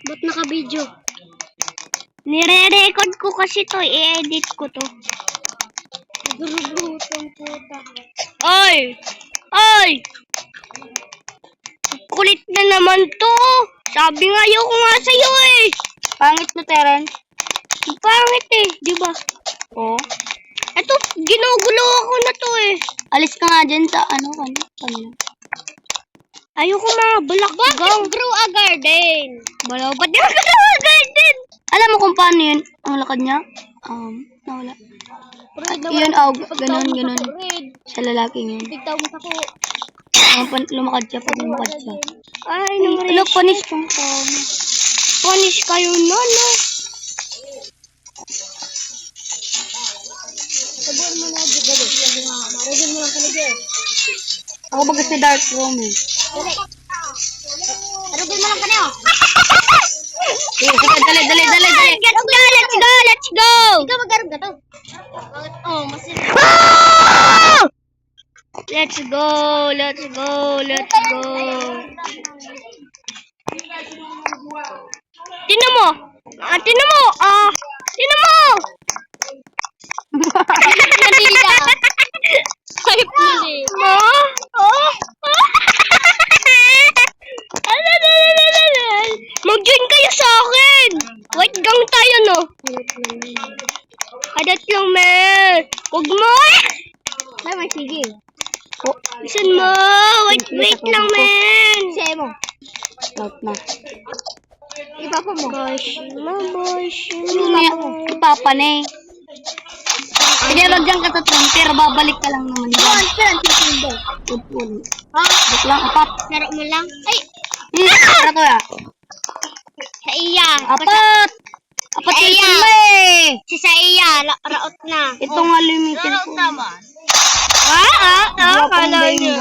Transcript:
Ba't naka-video? Nire-record ko kasi to. I-edit ko to. Gurugutan puta. Ay! Ay! Kulit na naman to. Sabi nga ayoko nga sa'yo eh. Pangit na, Terence. Pangit eh, di ba? Oo. Eto, ginugulo ako na to eh. Alis ka nga dyan sa ano. Ayoko mga balakgang. Grow a garden. Ba't yung grow a garden? Alam mo kung paano yun? Ang lakad niya? Nawala. Yun, ganun. Sa lalaking yun. Tigtaw mo sa ko. Lumakad siya pag lumakad siya. Ay, Ano, panis kang Punish kayo na, no? Sabuan mo na, Gado. Marugin mo lang ka na, Gado. Ako bagas na dark room eh. Marugin mo lang ka na, oh. Sige, dali. Let's go! Ikaw mag-arog na to. Oh, masira. Let's go! Tinan mo! Tinan mo! Nanila. Hype mo? Mag-join kayo sa akin! Wait gang tayo, no? Kadat lang, men! Huwag mo! Ay, sige. Isan mo! Wait lang, men! Sige mo. Out na. Ipapa mo. Bosh. Ipapa na eh. Hindi lang dyan katatron, pero babalik ka lang naman dyan. Pupul. Buk lang, apat. Laro mo lang? Ay! Para to ya. Sa iya. Apat! Apat Sa iya. yung mo eh. Si sa iya. Raot na. Ito nga limited ko. Kala niyo.